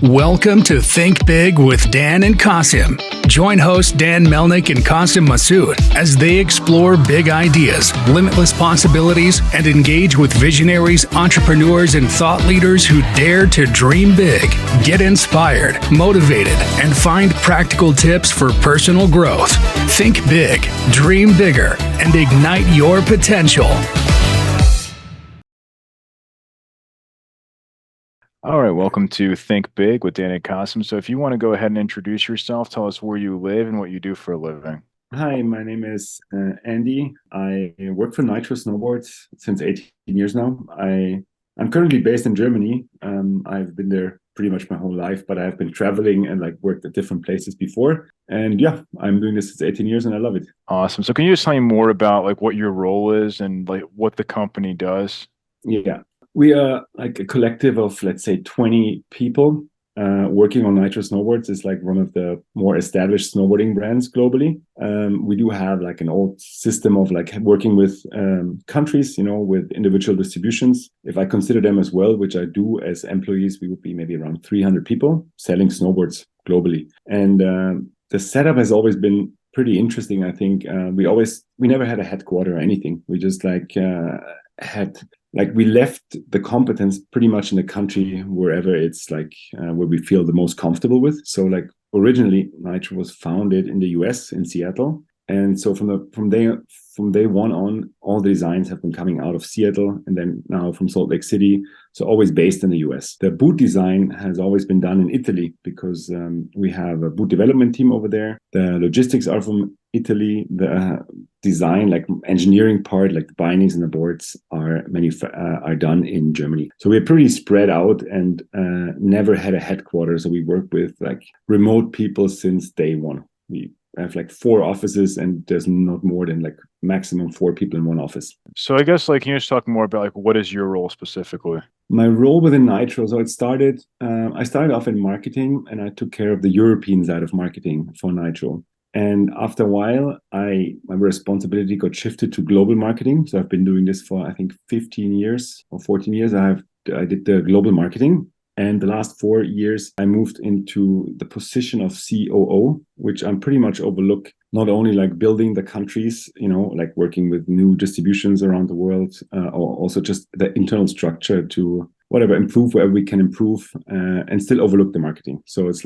Welcome to Think Big with Dan and Qasim. Join hosts Dan Melnick and Qasim Masood as they explore big ideas, limitless possibilities, and engage with visionaries, entrepreneurs, and thought leaders who dare to dream big, get inspired, motivated, and find practical tips for personal growth. Think big, dream bigger, and ignite your potential. All right, welcome to Think Big with Dan Qasim. So if you want to go ahead and introduce yourself, tell us where you live and what you do for a living. Hi, my name is Andy. I work for Nitro Snowboards since 18 years now. I'm currently based in Germany. I've been there pretty much my whole life, but I've been traveling and worked at different places before. And yeah, I'm doing this since 18 years and I love it. Awesome. So can you just tell me more about what your role is and what the company does? Yeah. We are a collective of, let's say, 20 people working on Nitro Snowboards. It's one of the more established snowboarding brands globally. We do have an old system of working with countries, with individual distributions. If I consider them as well, which I do as employees, we would be maybe around 300 people selling snowboards globally. And the setup has always been pretty interesting. I think we never had a headquarter or anything. We just we left the competence pretty much in the country wherever it's where we feel the most comfortable with. So originally Nitro was founded in the US in Seattle. And so from day one on, all the designs have been coming out of Seattle and then now from Salt Lake City. So always based in the US. The boot design has always been done in Italy because we have a boot development team over there. The logistics are from Italy. The design, engineering part, the bindings and the boards are done in Germany. So we're pretty spread out and never had a headquarters. So we work with remote people since day one. We have 4 offices and there's not more than maximum 4 people in one office. So I guess can you just talk more about what is your role specifically? My role within Nitro, so I started off in marketing and I took care of the European side of marketing for Nitro. And after a while, my responsibility got shifted to global marketing. So I've been doing this for, I think, 15 years or 14 years. I did the global marketing. And the last 4 years, I moved into the position of COO, which I'm pretty much overlook not only building the countries, working with new distributions around the world, or also just the internal structure to improve where we can improve and still overlook the marketing. So it's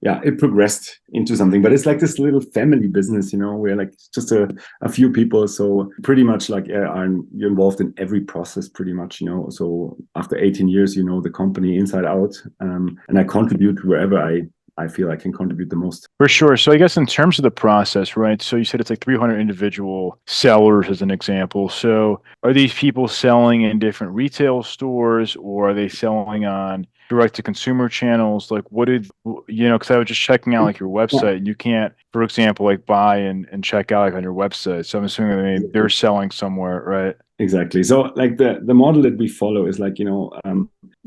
it progressed into something, but it's this little family business, we're just a few people. So pretty much you're involved in every process pretty much, so after 18 years, the company inside out, and I contribute wherever I feel I can contribute the most. For sure. So I guess in terms of the process, right? So you said it's 300 individual sellers as an example. So are these people selling in different retail stores or are they selling on direct to consumer channels? Because I was just checking out your website and you can't, for example, buy and check out on your website. So I'm assuming they're selling somewhere, right? Exactly. So the model that we follow is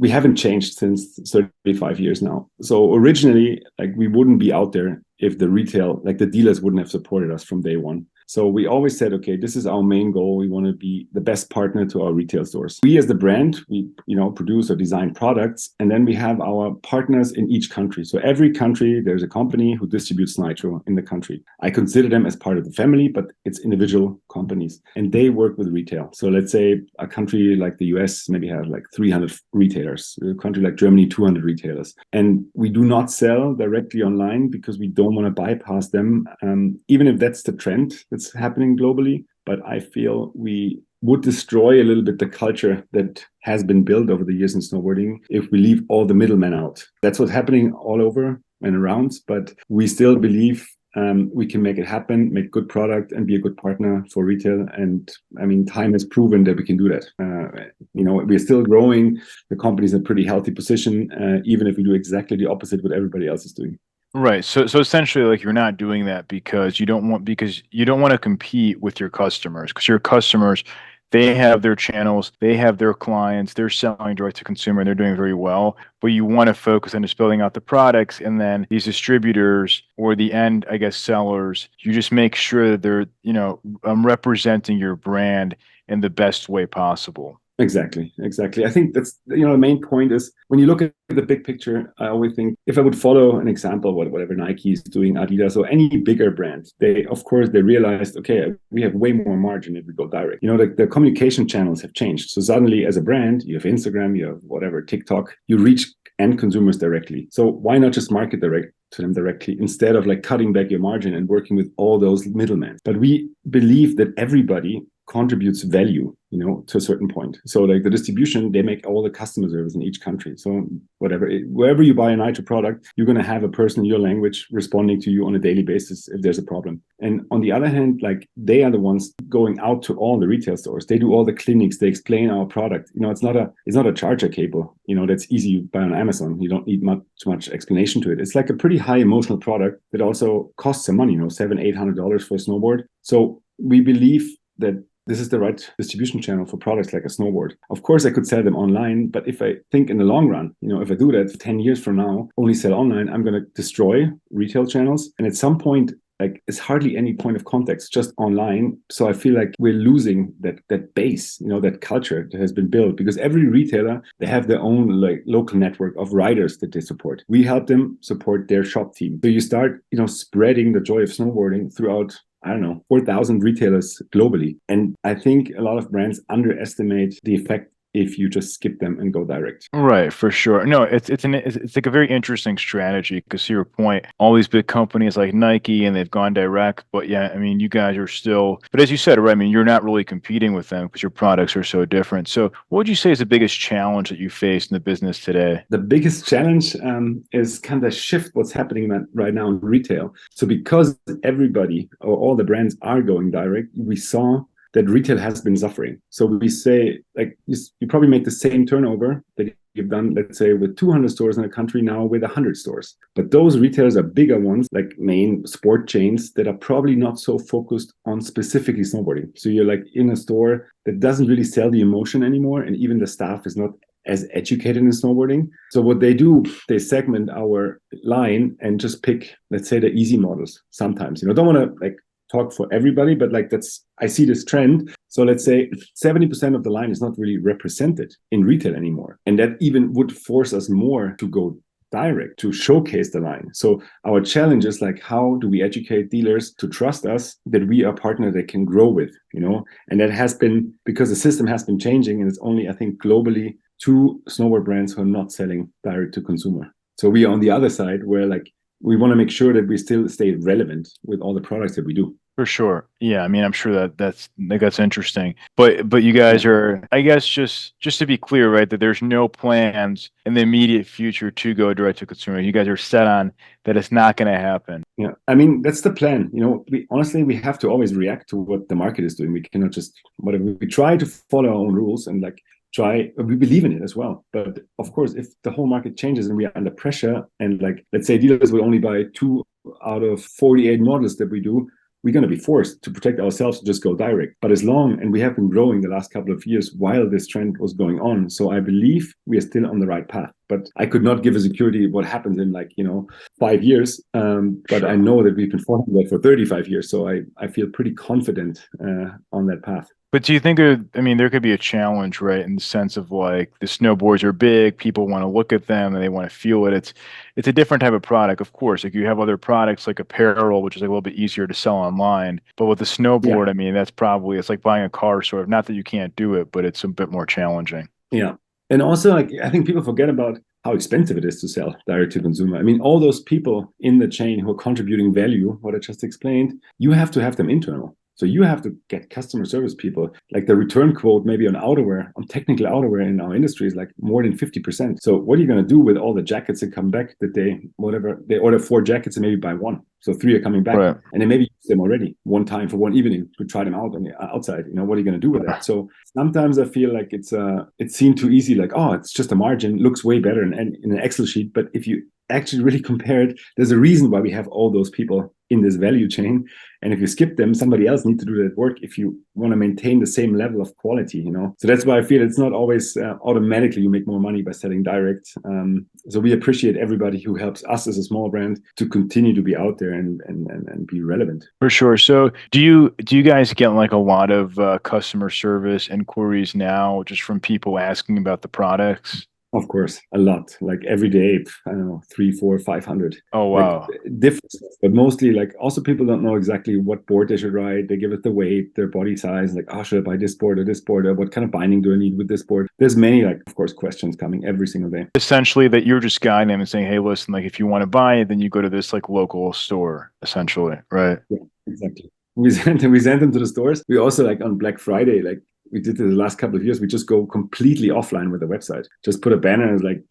we haven't changed since 35 years now. So originally, we wouldn't be out there if the retail, the dealers wouldn't have supported us from day one. So we always said, okay, this is our main goal. We want to be the best partner to our retail stores. We as the brand, we produce or design products, and then we have our partners in each country. So every country, there's a company who distributes Nitro in the country. I consider them as part of the family, but it's individual companies, and they work with retail. So let's say a country like the US maybe has 300 retailers, a country like Germany, 200 retailers. And we do not sell directly online because we don't want to bypass them, even if that's the trend that's happening globally. But I feel we would destroy a little bit the culture that has been built over the years in snowboarding if we leave all the middlemen out. That's what's happening all over and around, but we still believe we can make it happen, make good product and be a good partner for retail. And I mean, time has proven that we can do that. We're still growing. The company's in a pretty healthy position, even if we do exactly the opposite what everybody else is doing. Right. So essentially you're not doing that because you don't want to compete with your customers because your customers, they have their channels, they have their clients, they're selling direct to consumer and they're doing very well, but you want to focus on just building out the products and then these distributors or the end, I guess, sellers, you just make sure that they're, representing your brand in the best way possible. Exactly. I think that's, the main point is when you look at the big picture, I always think if I would follow an example, whatever Nike is doing, Adidas, or any bigger brand, of course, they realized, okay, we have way more margin if we go direct. The communication channels have changed. So suddenly as a brand, you have Instagram, you have whatever, TikTok, you reach end consumers directly. So why not just market direct to them directly instead of like cutting back your margin and working with all those middlemen? But we believe that everybody contributes value, to a certain point. So like the distribution, they make all the customer service in each country. So wherever you buy a Nitro product, you're going to have a person in your language responding to you on a daily basis if there's a problem. And on the other hand, like they are the ones going out to all the retail stores. They do all the clinics. They explain our product. It's not a charger cable, that's easy to buy on Amazon. You don't need much explanation to it. It's like a pretty high emotional product that also costs some money, $700-800 for a snowboard. So we believe that this is the right distribution channel for products like a snowboard. Of course, I could sell them online, but if I think in the long run, if I do that 10 years from now, only sell online, I'm going to destroy retail channels. And at some point, like it's hardly any point of contact, just online. So I feel like we're losing that base, that culture that has been built, because every retailer, they have their own like local network of riders that they support. We help them support their shop team. So you start, spreading the joy of snowboarding throughout, 4,000 retailers globally. And I think a lot of brands underestimate the effect if you just skip them and go direct. Right, for sure. No, it's like a very interesting strategy because to your point, all these big companies like Nike and they've gone direct, but yeah, I mean, you guys are still, but as you said, right, I mean, you're not really competing with them because your products are so different. So what would you say is the biggest challenge that you face in the business today? The biggest challenge is kind of shift what's happening right now in retail. So because everybody or all the brands are going direct, we saw that retail has been suffering. So we say, like, you probably make the same turnover that you've done, let's say, with 200 stores in a country now with 100 stores. But those retailers are bigger ones, like main sport chains that are probably not so focused on specifically snowboarding. So you're like in a store that doesn't really sell the emotion anymore. And even the staff is not as educated in snowboarding. So what they do, they segment our line and just pick, let's say, the easy models sometimes. Don't want to like talk for everybody, but like I see this trend. So let's say 70% of the line is not really represented in retail anymore. And that even would force us more to go direct, to showcase the line. So our challenge is like, how do we educate dealers to trust us that we are a partner they can grow with, And that has been, because the system has been changing, and it's only, I think, globally 2 snowboard brands who are not selling direct to consumer. So we are on the other side where like, we want to make sure that we still stay relevant with all the products that we do. For sure. Yeah. I mean, I'm sure that's interesting. But you guys are, I guess, just to be clear, right, that there's no plans in the immediate future to go direct to consumer. You guys are set on that it's not going to happen. Yeah. I mean, that's the plan. We have to always react to what the market is doing. We cannot just, whatever. We try to follow our own rules and like we believe in it as well. But of course, if the whole market changes and we are under pressure and like, let's say dealers will only buy 2 out of 48 models that we do, we're going to be forced to protect ourselves to just go direct. But and we have been growing the last couple of years while this trend was going on. So I believe we are still on the right path. But I could not give a security what happens in 5 years. But sure. I know that we've been following that for 35 years. So I feel pretty confident on that path. But do you think there could be a challenge, right, in the sense of like the snowboards are big, people want to look at them and they want to feel it. It's a different type of product, of course. Like you have other products like apparel, which is like a little bit easier to sell online. But with the snowboard, yeah. I mean, it's like buying a car, sort of. Not that you can't do it, but it's a bit more challenging. Yeah. And also, like, I think people forget about how expensive it is to sell direct to consumer. I mean, all those people in the chain who are contributing value, what I just explained, you have to have them internal. So you have to get customer service people. Like the return quote maybe on outerwear, on technical outerwear in our industry is like more than 50%. So what are you going to do with all the jackets that come back that they order 4 jackets and maybe buy 1. So 3 are coming back. Right. And then maybe use them already one time for one evening to try them out on the outside. What are you going to do with that? So sometimes I feel like it's seen too easy, like, oh, it's just a margin, looks way better in an Excel sheet. But if you actually really compare it, there's a reason why we have all those people in this value chain. And if you skip them, somebody else needs to do that work if you want to maintain the same level of quality, So that's why I feel it's not always automatically you make more money by selling direct. So we appreciate everybody who helps us as a small brand to continue to be out there and be relevant. For sure. So do you guys get like a lot of customer service inquiries now just from people asking about the products? Of course, a lot. Like every day, I don't know, 3, 4, 500. Oh, wow. Like, different stuff, but mostly like also people don't know exactly what board they should ride. They give it the weight, their body size, like, oh, should I buy this board or this board? Or what kind of binding do I need with this board? There's many, like, of course, questions coming every single day. Essentially that you're just guiding them and saying, hey, listen, like if you want to buy it, then you go to this like local store, essentially, right? Yeah, exactly. We send them to the stores. We also like on Black Friday, like we did it the last couple of years, we just go completely offline with the website. Just put a banner and like,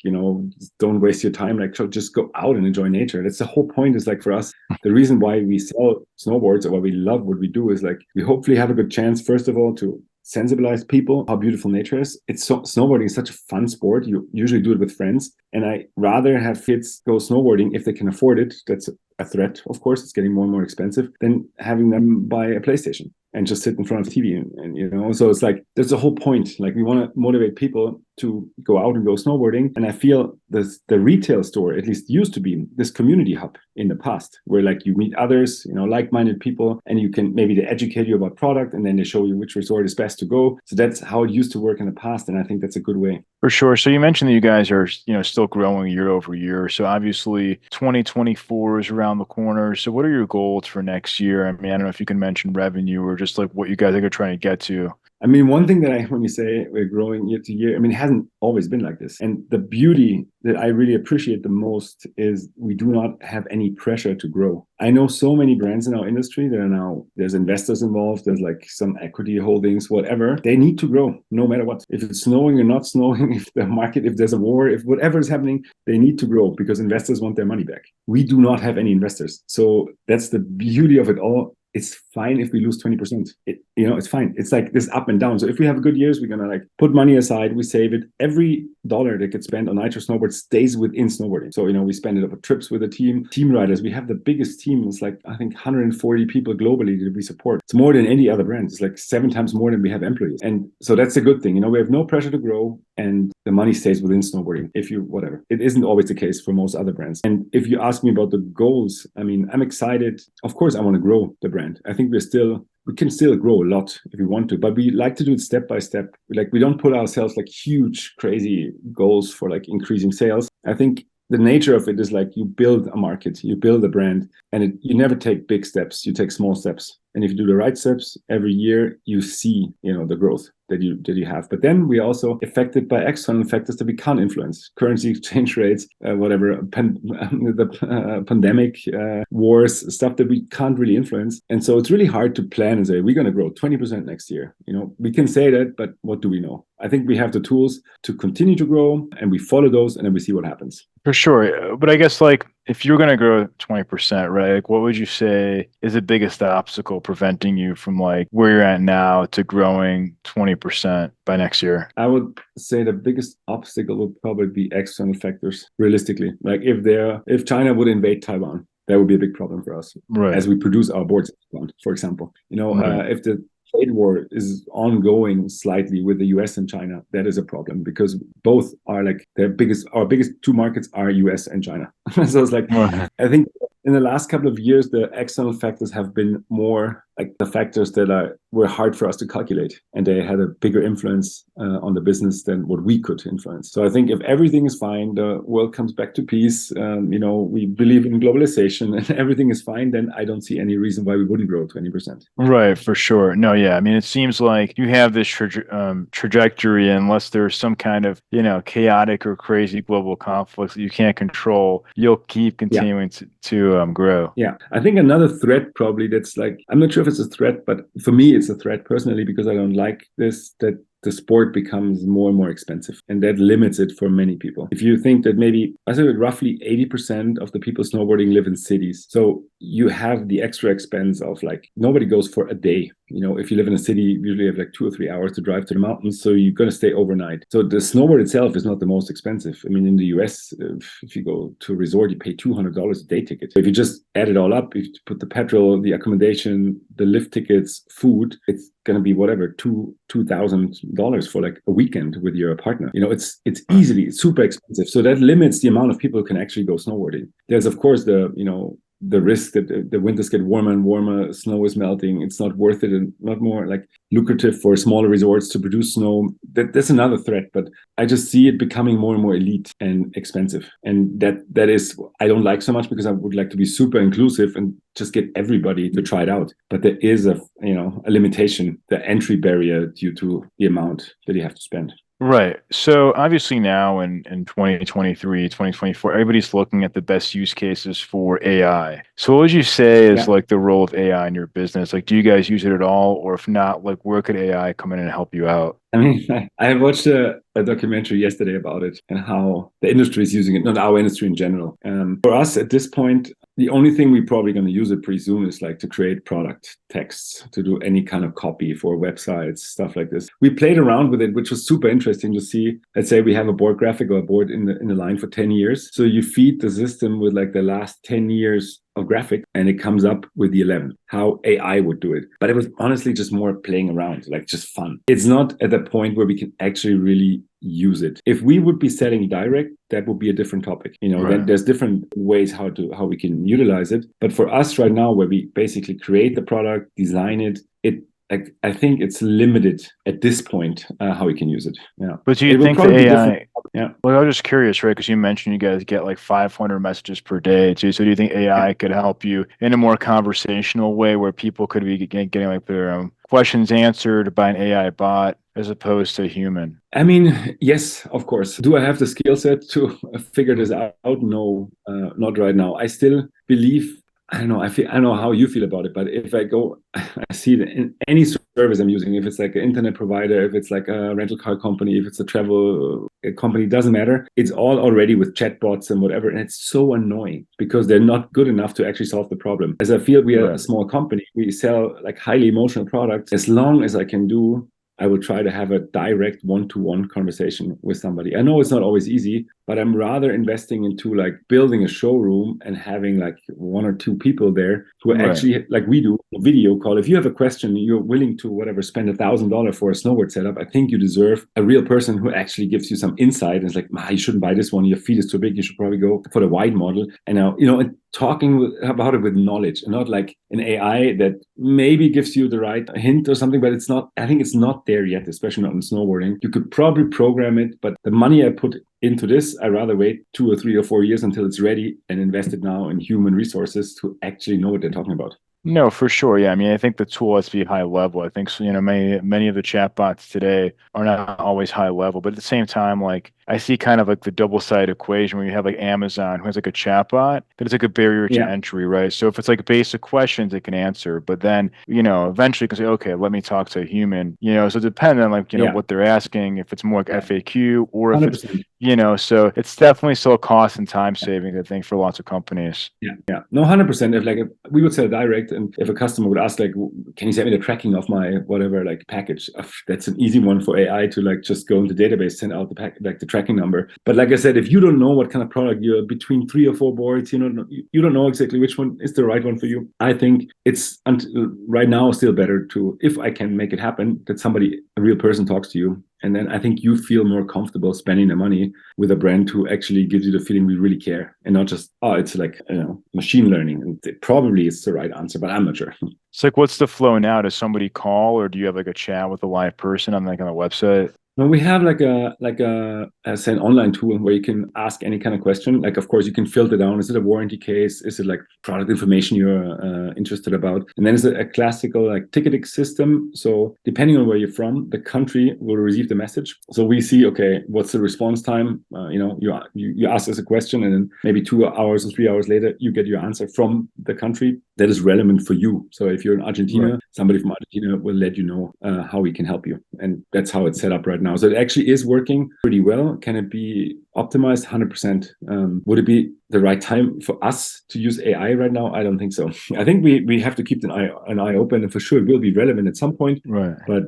don't waste your time. Like, so just go out and enjoy nature. That's the whole point is like for us, the reason why we sell snowboards or why we love what we do is like, we hopefully have a good chance, first of all, to sensibilize people how beautiful nature is. Snowboarding is such a fun sport. You usually do it with friends. And I rather have kids go snowboarding if they can afford it. That's a threat, of course. It's getting more and more expensive than having them buy a PlayStation and just sit in front of TV. And so it's like, there's a whole point. Like we want to motivate people to go out and go snowboarding. And I feel the retail store, at least used to be this community hub in the past, where like you meet others, like-minded people, and you can maybe they educate you about product and then they show you which resort is best to go. So that's how it used to work in the past. And I think that's a good way. For sure. So you mentioned that you guys are, still growing year over year. So obviously 2024 is around the corner. So what are your goals for next year? I mean, I don't know if you can mention revenue or just like what you guys are trying to get to. I mean, one thing that when you say we're growing year to year, I mean, it hasn't always been like this. And the beauty that I really appreciate the most is we do not have any pressure to grow. I know so many brands in our industry that are now, there's investors involved, there's like some equity holdings, whatever. They need to grow no matter what. If it's snowing or not snowing, if the market, if there's a war, if whatever is happening, they need to grow because investors want their money back. We do not have any investors. So that's the beauty of it all. It's fine if we lose 20%. It's fine. It's like this up and down. So if we have good years, we're going to like put money aside, we save it. Every dollar that gets spent on Nitro Snowboards stays within snowboarding. So, we spend it over trips with the team riders. We have the biggest team. It's like, I think 140 people globally that we support. It's more than any other brand. It's like 7 times more than we have employees. And so that's a good thing. We have no pressure to grow and the money stays within snowboarding. Whatever. It isn't always the case for most other brands. And if you ask me about the goals, I mean, I'm excited. Of course, I want to grow the brand. I think we can still grow a lot if we want to, but we like to do it step by step. Like we don't put ourselves like huge, crazy goals for like increasing sales. I think the nature of it is like you build a market, you build a brand, and you never take big steps, you take small steps. And if you do the right steps every year, you see, the growth that you have. But then we are also affected by external factors that we can't influence: currency exchange rates, the pandemic, wars, stuff that we can't really influence. And so it's really hard to plan and say we're going to grow 20% next year. We can say that, but what do we know? I think we have the tools to continue to grow, and we follow those, and then we see what happens. For sure. But I guess like if you're going to grow 20%, right, like what would you say is the biggest obstacle preventing you from like where you're at now to growing 20% by next year? I would say the biggest obstacle would probably be external factors, realistically. Like if China would invade Taiwan, that would be a big problem for us, right, as we produce our boards, for example. Right. If the trade war is ongoing slightly with the US and China, that is a problem because both are like our biggest 2 markets are US and China. So it's like, right. I think in the last couple of years, the external factors have been more like the factors that were hard for us to calculate, and they had a bigger influence on the business than what we could influence. So I think if everything is fine, the world comes back to peace, we believe in globalization and everything is fine, then I don't see any reason why we wouldn't grow 20%. Right, for sure. No, yeah. I mean, it seems like you have this trajectory, unless there's some kind of, chaotic or crazy global conflicts that you can't control, you'll keep continuing to grow. Yeah. I think another threat probably that's like, I'm not sure if it's a threat, but for me, it's a threat personally because I don't like this, that the sport becomes more and more expensive, and that limits it for many people. If you think that maybe, I say roughly 80% of the people snowboarding live in cities. So you have the extra expense of like, nobody goes for a day. If you live in a city, you usually have like 2 or 3 hours to drive to the mountains. So you're going to stay overnight. So the snowboard itself is not the most expensive. I mean, in the US, if you go to a resort, you pay $200 a day ticket. If you just add it all up, if you put the petrol, the accommodation, the lift tickets, food, it's going to be whatever, $2,000 for like a weekend with your partner. It's easily super expensive. So that limits the amount of people who can actually go snowboarding. There's of course the risk that the winters get warmer and warmer, snow is melting, it's not worth it, and not more like lucrative for smaller resorts to produce snow. That's another threat, but I just see it becoming more and more elite and expensive. And that is, I don't like so much, because I would like to be super inclusive and just get everybody to try it out. But there is a limitation, the entry barrier, due to the amount that you have to spend. Right. So obviously now in 2023, 2024, everybody's looking at the best use cases for AI. So what would you say is like the role of AI in your business? Like, do you guys use it at all? Or if not, like, where could AI come in and help you out? I mean, I watched a documentary yesterday about it and how the industry is using it, not our industry in general. For us at this point, the only thing we're probably going to use it pretty soon is like to create product texts, to do any kind of copy for websites, stuff like this. We played around with it, which was super interesting to see. Let's say we have a board graphic or a board in the line for 10 years. So you feed the system with like the last 10 years of graphic, and it comes up with the 11, how AI would do it. But it was honestly just more playing around, like just fun. It's not at the point where we can actually really use it. If we would be selling direct, that would be a different topic. Right. Then there's different ways how we can utilize it. But for us right now, where we basically create the product, design it, I think it's limited at this point how we can use it. Yeah. But do you think the AI? Yeah. Well, I was just curious, right? Because you mentioned you guys get like 500 messages per day too. So do you think AI could help you in a more conversational way, where people could be getting like their questions answered by an AI bot as opposed to a human? I mean, yes, of course. Do I have the skill set to figure this out? No, not right now. I still believe, I don't know how you feel about it, but if I see it in any service I'm using, if it's like an internet provider, if it's like a rental car company, if it's a travel company, doesn't matter. It's all already with chatbots and whatever. And it's so annoying because they're not good enough to actually solve the problem. As I feel we are a small company, we sell like highly emotional products. As long as I can do, I will try to have a direct one-to-one conversation with somebody. I know it's not always easy, but I'm rather investing into like building a showroom and having like 1 or 2 people there who actually, like we do, a video call. If you have a question, you're willing to spend $1,000 for a snowboard setup, I think you deserve a real person who actually gives you some insight and is like, you shouldn't buy this one. Your feet is too big. You should probably go for the wide model. And now, talking about it with knowledge, and not like an AI that maybe gives you the right hint or something, but it's not, I think it's not there yet, especially not in snowboarding. You could probably program it, but the money I put into this, I rather wait 2 or 3 or 4 years until it's ready and invest it now in human resources to actually know what they're talking about. No, for sure. Yeah. I mean, I think the tool has to be high level. I think, so, many of the chatbots today are not always high level, but at the same time, like I see kind of like the double-sided equation where you have like Amazon, who has like a chatbot, but it's like a barrier to entry, right? So if it's like basic questions, it can answer, but then, eventually you can say, okay, let me talk to a human, so depending on like, what they're asking, if it's more like FAQ or if 100%. it's, so it's definitely still a cost and time savings, I think, for lots of companies. Yeah. No, 100%. If we would sell direct, and if a customer would ask, like, can you send me the tracking of my whatever, like package? That's an easy one for AI to like just go into the database, send out the tracking number. But like I said, if you don't know what kind of product you're between 3 or 4 boards, you don't know exactly which one is the right one for you. I think it's right now still better to, if I can make it happen, that a real person talks to you. And then I think you feel more comfortable spending the money with a brand who actually gives you the feeling we really care, and not just, it's like, machine learning. And it probably is the right answer, but I'm not sure. It's like, what's the flow now? Does somebody call, or do you have like a chat with a live person on like on a website? No, we have like an online tool where you can ask any kind of question. Like, of course, you can filter down. Is it a warranty case? Is it like product information you're interested about? And then it's a classical like ticketing system. So depending on where you're from, the country will receive the message. So we see, okay, what's the response time? You ask us a question, and then maybe 2 hours or 3 hours later, you get your answer from the country that is relevant for you. So if you're in Argentina, somebody from Argentina will let you know how we can help you. And that's how it's set up right now. now. So it actually is working pretty well. Can it be optimized? 100%. Would it be the right time for us to use AI right now? I don't think so. I think we have to keep an eye open, and for sure it will be relevant at some point. Right. But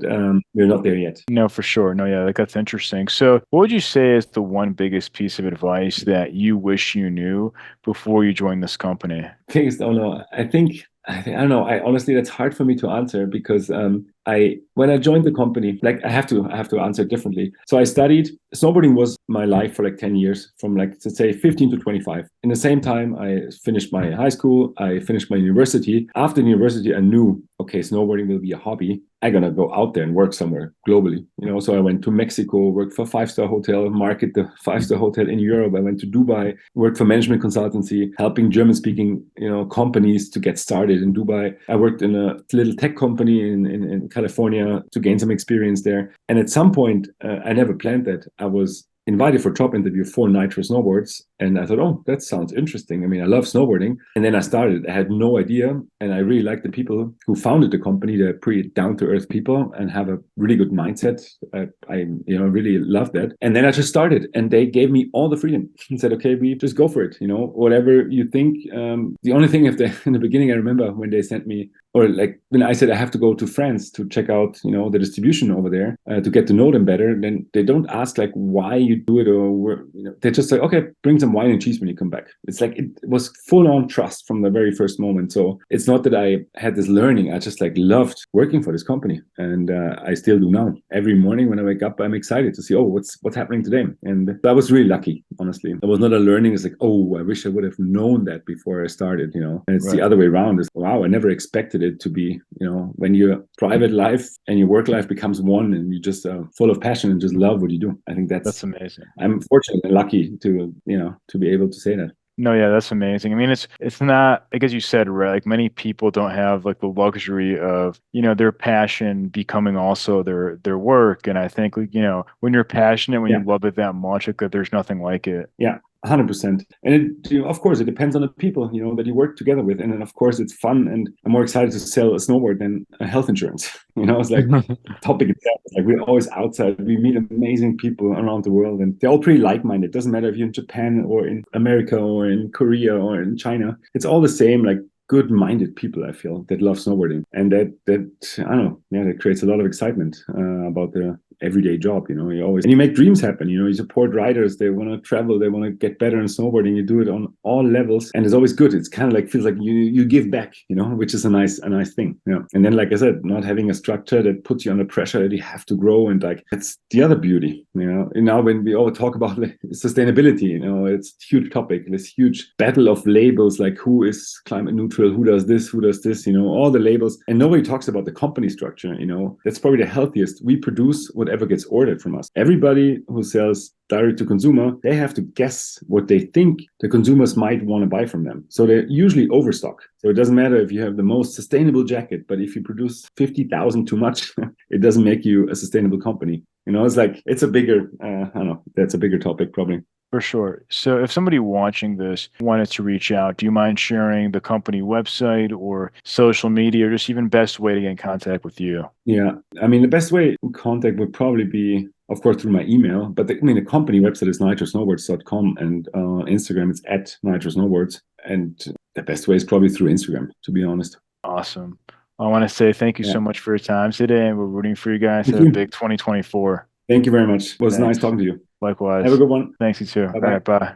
we're not there yet. No, for sure. No, yeah, that's interesting. So what would you say is the one biggest piece of advice that you wish you knew before you joined this company? Biggest, oh no, I don't know. I honestly, that's hard for me to answer because when I joined the company, like I have to answer differently. So I studied snowboarding was my life for like 10 years, from like, let's say 15 to 25. In the same time, I finished my high school, I finished my university. After university, I knew, okay, snowboarding will be a hobby. I'm gonna go out there and work somewhere globally, So I went to Mexico, worked for a 5-star hotel, market the 5-star hotel in Europe. I went to Dubai, worked for management consultancy, helping German-speaking, companies to get started in Dubai. I worked in a little tech company in California to gain some experience there. And at some point, I never planned that. I was invited for a job interview for Nitro Snowboards. And I thought, oh, that sounds interesting. I mean, I love snowboarding. And then I started. I had no idea. And I really liked the people who founded the company. They're pretty down-to-earth people and have a really good mindset. I really love that. And then I just started. And they gave me all the freedom and said, okay, we just go for it. Whatever you think. The only thing in the beginning, I remember when they sent me, or like when I said I have to go to France to check out, the distribution over there to get to know them better, then they don't ask like why you do it or they just say, okay, bring some wine and cheese when you come back. It's like it was full on trust from the very first moment. So it's not that I had this learning. I just like loved working for this company, and I still do now. Every morning when I wake up, I'm excited to see, oh, what's happening today. And I was really lucky, honestly. It was not a learning. It's like, oh, I wish I would have known that before I started. And it's right. The other way around. Is wow, I never expected it to be, when your private life and your work life becomes one, and you just full of passion and just love what you do. I think that's amazing. I'm fortunate and lucky to be able to say that. No, yeah, that's amazing. I mean, it's not, like as you said, right? Like many people don't have like the luxury of, their passion becoming also their work. And I think, when you're passionate, when you love it that much, there's nothing like it. Yeah. 100%. And of course, it depends on the people, that you work together with. And then, of course, it's fun. And I'm more excited to sell a snowboard than a health insurance. It's like topic itself. It's like we're always outside. We meet amazing people around the world, and they're all pretty like-minded. It doesn't matter if you're in Japan or in America or in Korea or in China. It's all the same, like good-minded people, I feel, that love snowboarding. And that I don't know, that creates a lot of excitement about the everyday job. You make dreams happen. You support riders. They want to travel. They want to get better in snowboarding. You do it on all levels, and it's always good. It's kind of like feels like you give back, which is a nice thing. And then, like I said, not having a structure that puts you under pressure that you have to grow, and like that's the other beauty. And now when we all talk about like, sustainability, it's a huge topic. This huge battle of labels, like who is climate neutral, who does this, all the labels, and nobody talks about the company structure. That's probably the healthiest. We produce whatever gets ordered from us. Everybody who sells direct to consumer, they have to guess what they think the consumers might want to buy from them. So they're usually overstock. So it doesn't matter if you have the most sustainable jacket, but if you produce 50,000 too much, it doesn't make you a sustainable company. It's like, it's a bigger, I don't know, that's a bigger topic probably. For sure. So if somebody watching this wanted to reach out, do you mind sharing the company website or social media, or just even best way to get in contact with you? Yeah. I mean, the best way to contact would probably be, of course, through my email. But the company website is nitrosnowboards.com, and Instagram is @nitrosnowboards. And the best way is probably through Instagram, to be honest. Awesome. I want to say thank you so much for your time today, and we're rooting for you guys to have a big 2024. Thank you very much. It was nice talking to you. Likewise. Have a good one. Thanks, you too. Bye-bye. All right, bye.